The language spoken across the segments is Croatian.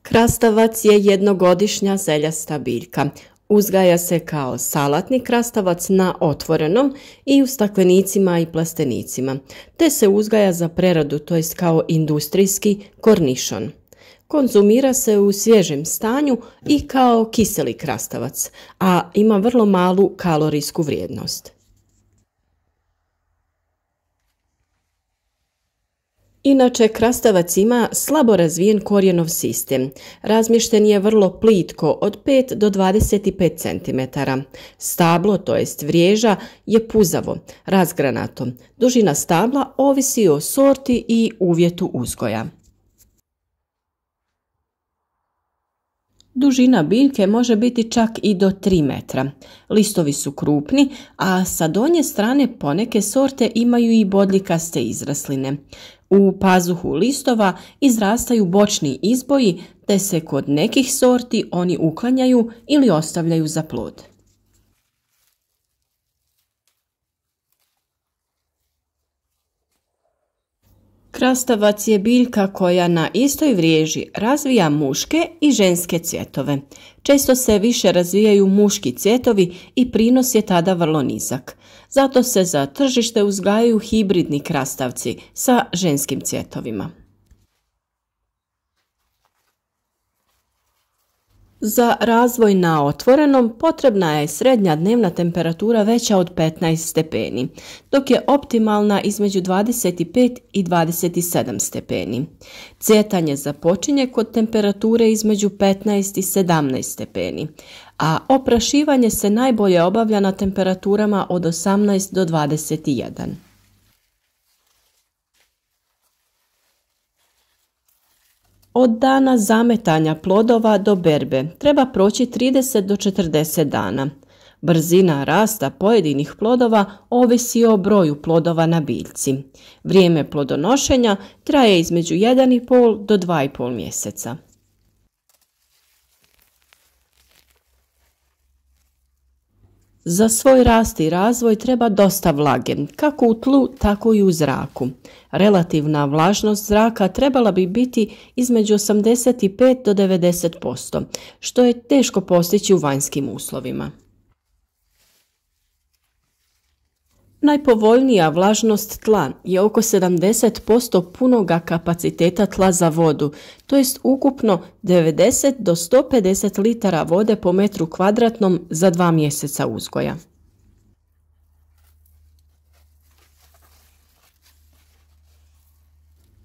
Krastavac je jednogodišnja zeljasta biljka. Uzgaja se kao salatni krastavac na otvorenom i u staklenicima i plastenicima, te se uzgaja za preradu, to jest kao industrijski kornišon. Konzumira se u svježem stanju i kao kiseli krastavac, a ima vrlo malu kalorijsku vrijednost. Inače, krastavac ima slabo razvijen korijenov sistem. Razmješten je vrlo plitko od 5 do 25 cm. Stablo, to jest vriježa, je puzavo, razgranato. Dužina stabla ovisi o sorti i uvjetu uzgoja. Dužina biljke može biti čak i do 3 metra. Listovi su krupni, a sa donje strane poneke sorte imaju i bodljikaste izrasline. U pazuhu listova izrastaju bočni izboji, te se kod nekih sorti oni uklanjaju ili ostavljaju za plod. Krastavac je biljka koja na istoj vriježi razvija muške i ženske cvjetove. Često se više razvijaju muški cvjetovi i prinos je tada vrlo nizak. Zato se za tržište uzgajaju hibridni krastavci sa ženskim cvjetovima. Za razvoj na otvorenom potrebna je srednja dnevna temperatura veća od 15 stepeni, dok je optimalna između 25 i 27 stepeni. Cvjetanje započinje kod temperature između 15 i 17 stepeni, a oprašivanje se najbolje obavlja na temperaturama od 18 do 21. Od dana zametanja plodova do berbe treba proći 30 do 40 dana. Brzina rasta pojedinih plodova ovisi o broju plodova na biljci. Vrijeme plodonošenja traje između 1,5 do 2,5 mjeseca. Za svoj rast i razvoj treba dosta vlage, kako u tlu, tako i u zraku. Relativna vlažnost zraka trebala bi biti između 85 do 90%, što je teško postići u vanjskim uslovima. Najpovoljnija vlažnost tla je oko 70% punoga kapaciteta tla za vodu, to jest ukupno 90 do 150 litara vode po metru kvadratnom za 2 mjeseca uzgoja.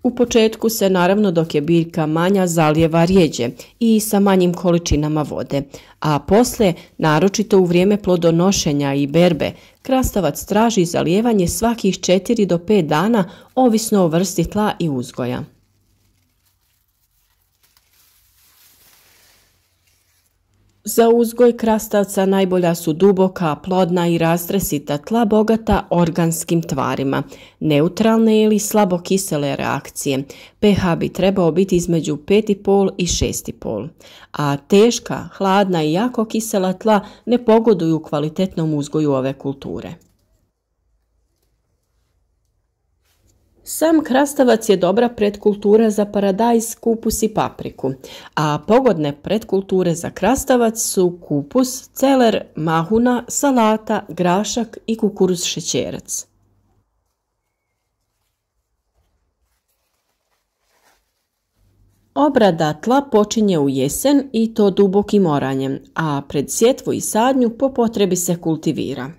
U početku se naravno dok je biljka manja zalijeva rjeđe i sa manjim količinama vode, a poslije, naročito u vrijeme plodonošenja i berbe, krastavac traži zalijevanje svakih 4 do 5 dana ovisno o vrsti tla i uzgoja. Za uzgoj krastavca najbolja su duboka, plodna i rastresita tla bogata organskim tvarima, neutralne ili slabo kisele reakcije. pH bi trebao biti između 5,5 i 6,5, a teška, hladna i jako kisela tla ne pogoduju kvalitetnom uzgoju ove kulture. Sam krastavac je dobra pretkultura za paradajz, kupus i papriku, a pogodne pretkulture za krastavac su kupus, celer, mahuna, salata, grašak i kukuruz šećerac. Obrada tla počinje u jesen i to dubokim oranjem, a pred sjetvu i sadnju po potrebi se kultivira.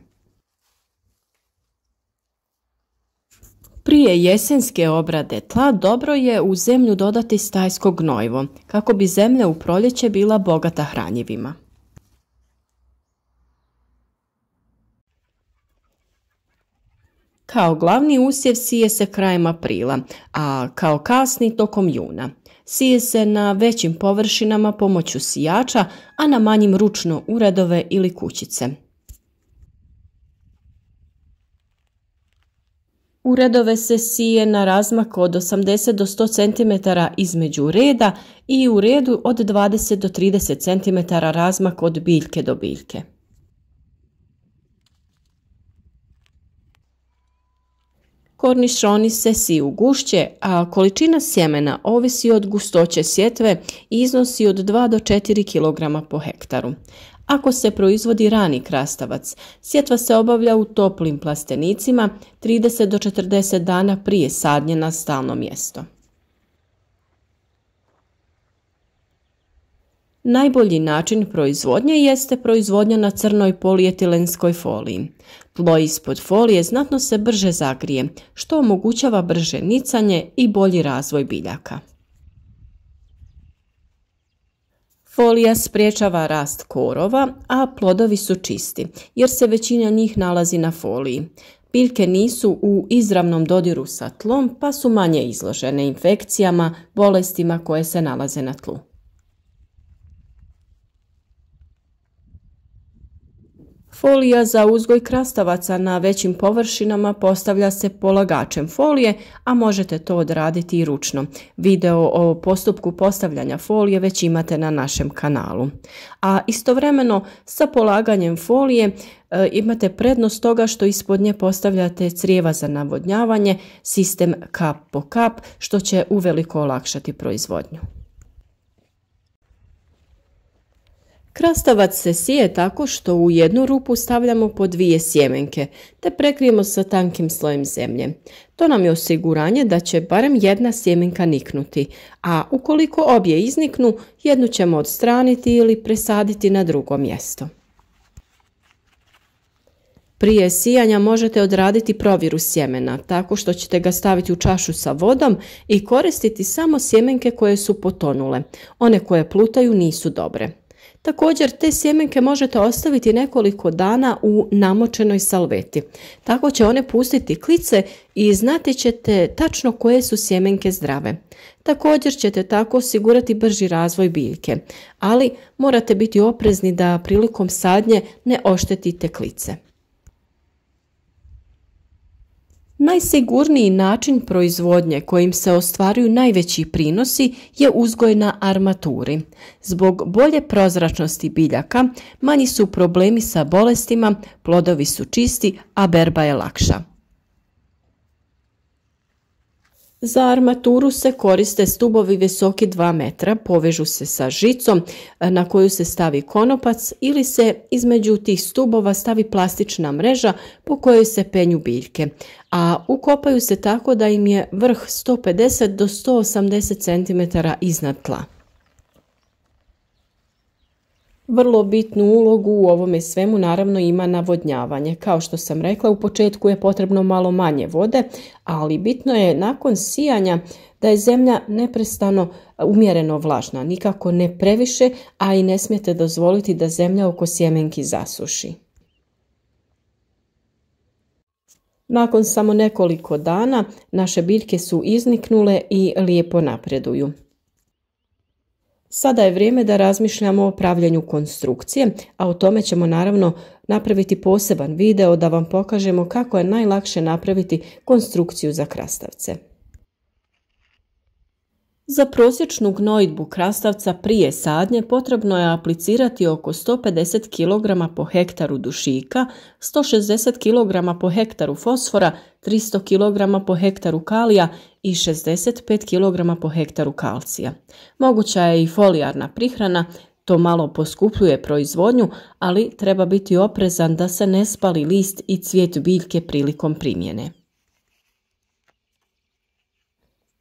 Prije jesenske obrade tla dobro je u zemlju dodati stajsko gnojivo, kako bi zemlja u proljeće bila bogata hranjivima. Kao glavni usjev sije se krajem aprila, a kao kasni tokom juna. Sije se na većim površinama pomoću sijača, a na manjim ručno u redove ili kućice. U redove se sije na razmak od 80 do 100 cm između reda i u redu od 20 do 30 cm razmak od biljke do biljke. Kornišoni se siju gušće, a količina sjemena ovisi od gustoće sjetve i iznosi od 2 do 4 kg po hektaru. Ako se proizvodi rani krastavac, sjetva se obavlja u toplim plastenicima 30 do 40 dana prije sadnje na stalno mjesto. Najbolji način proizvodnje jeste proizvodnja na crnoj polijetilenskoj foliji. Tlo ispod folije znatno se brže zagrije, što omogućava brže nicanje i bolji razvoj biljaka. Folija sprječava rast korova, a plodovi su čisti, jer se većina njih nalazi na foliji. Biljke nisu u izravnom dodiru sa tlom, pa su manje izložene infekcijama, bolestima koje se nalaze na tlu. Folija za uzgoj krastavaca na većim površinama postavlja se polagačem folije, a možete to odraditi i ručno. Video o postupku postavljanja folije već imate na našem kanalu. A istovremeno sa polaganjem folije imate prednost toga što ispod nje postavljate crijeva za navodnjavanje, sistem kap po kap, što će uveliko olakšati proizvodnju. Krastavac se sije tako što u jednu rupu stavljamo po 2 sjemenke, te prekrijemo sa tankim slojem zemlje. To nam je osiguranje da će barem jedna sjemenka niknuti, a ukoliko obje izniknu, jednu ćemo odstraniti ili presaditi na drugo mjesto. Prije sijanja možete odraditi provjeru sjemena, tako što ćete ga staviti u čašu sa vodom i koristiti samo sjemenke koje su potonule. One koje plutaju nisu dobre. Također, te sjemenke možete ostaviti nekoliko dana u namočenoj salveti. Tako će one pustiti klice i znati ćete tačno koje su sjemenke zdrave. Također ćete tako osigurati brži razvoj biljke, ali morate biti oprezni da prilikom sadnje ne oštetite klice. Najsigurniji način proizvodnje kojim se ostvaruju najveći prinosi je uzgoj na armaturi. Zbog bolje prozračnosti biljaka manji su problemi sa bolestima, plodovi su čisti, a berba je lakša. Za armaturu se koriste stubovi visoki 2 metra, povežu se sa žicom na koju se stavi konopac ili se između tih stubova stavi plastična mreža po kojoj se penju biljke, a ukopaju se tako da im je vrh 150 do 180 cm iznad tla. Vrlo bitnu ulogu u ovome svemu naravno ima navodnjavanje. Kao što sam rekla, u početku je potrebno malo manje vode, ali bitno je nakon sijanja da je zemlja neprestano umjereno vlažna, nikako ne previše, a i ne smijete dozvoliti da zemlja oko sjemenki zasuši. Nakon samo nekoliko dana naše biljke su izniknule i lijepo napreduju. Sada je vrijeme da razmišljamo o pravljenju konstrukcije, a o tome ćemo naravno napraviti poseban video da vam pokažemo kako je najlakše napraviti konstrukciju za krastavce. Za prosječnu gnojidbu krastavca prije sadnje potrebno je aplicirati oko 150 kg po hektaru dušika, 160 kg po hektaru fosfora, 300 kg po hektaru kalija i 65 kg po hektaru kalcija. Moguća je i folijarna prihrana, to malo poskupljuje proizvodnju, ali treba biti oprezan da se ne spali list i cvijet biljke prilikom primjene.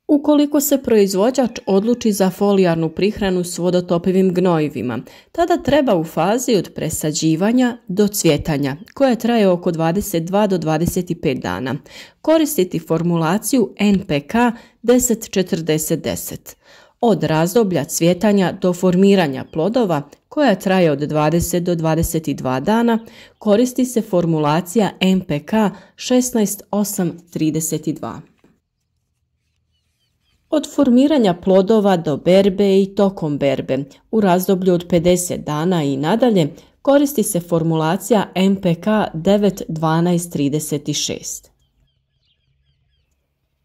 Ukoliko se proizvođač odluči za folijarnu prihranu s vodotopivim gnojivima, tada treba u fazi od presađivanja do cvjetanja, koja traje oko 22 do 25 dana, koristiti formulaciju NPK 10-40-10. Od razdoblja cvjetanja do formiranja plodova, koja traje od 20 do 22 dana, koristi se formulacija NPK 16-8-32. Od formiranja plodova do berbe i tokom berbe, u razdoblju od 50 dana i nadalje, koristi se formulacija NPK 9-12-36.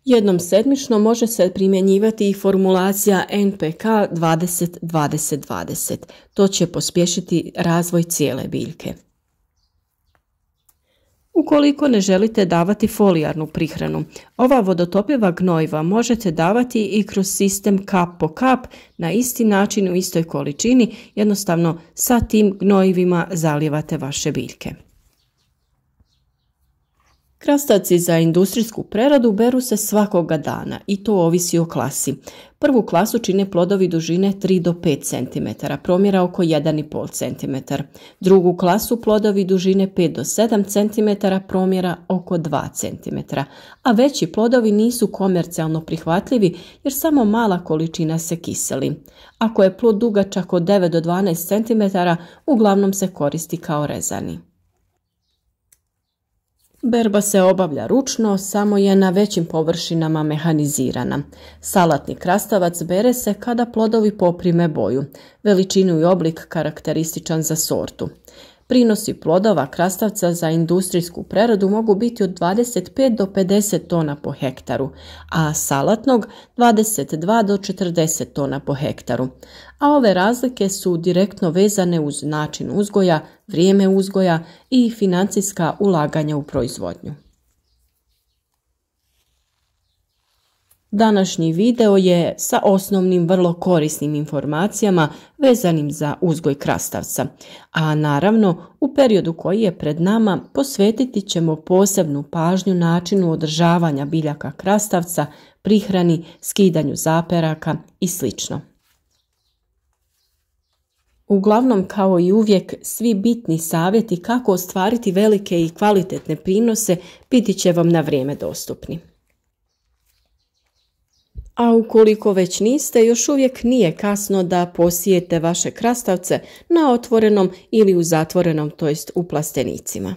Jednom sedmično može se primjenjivati i formulacija NPK 20-20-20. To će pospješiti razvoj cijele biljke. Ukoliko ne želite davati folijarnu prihranu, ova vodotopljiva gnojiva možete davati i kroz sistem kap po kap na isti način u istoj količini, jednostavno sa tim gnojivima zalijevate vaše biljke. Krastavci za industrijsku preradu beru se svakoga dana i to ovisi o klasi. Prvu klasu čine plodovi dužine 3 do 5 cm, promjera oko 1,5 cm. Drugu klasu plodovi dužine 5 do 7 cm, promjera oko 2 cm. A veći plodovi nisu komercijalno prihvatljivi jer samo mala količina se kiseli. Ako je plod dugačak od 9 do 12 cm, uglavnom se koristi kao rezani. Berba se obavlja ručno, samo je na većim površinama mehanizirana. Salatni krastavac bere se kada plodovi poprime boju, veličinu i oblik karakterističan za sortu. Prinosi plodova krastavca za industrijsku preradu mogu biti od 25 do 50 tona po hektaru, a salatnog 22 do 40 tona po hektaru. A ove razlike su direktno vezane uz način uzgoja, vrijeme uzgoja i financijska ulaganja u proizvodnju. Današnji video je sa osnovnim vrlo korisnim informacijama vezanim za uzgoj krastavca, a naravno u periodu koji je pred nama posvetiti ćemo posebnu pažnju načinu održavanja biljaka krastavca, prihrani, skidanju zaperaka i sl. Uglavnom, kao i uvijek, svi bitni savjeti kako ostvariti velike i kvalitetne prinose biti će vam na vrijeme dostupni. A ukoliko već niste, još uvijek nije kasno da posijete vaše krastavce na otvorenom ili u zatvorenom, to jest u plastenicima.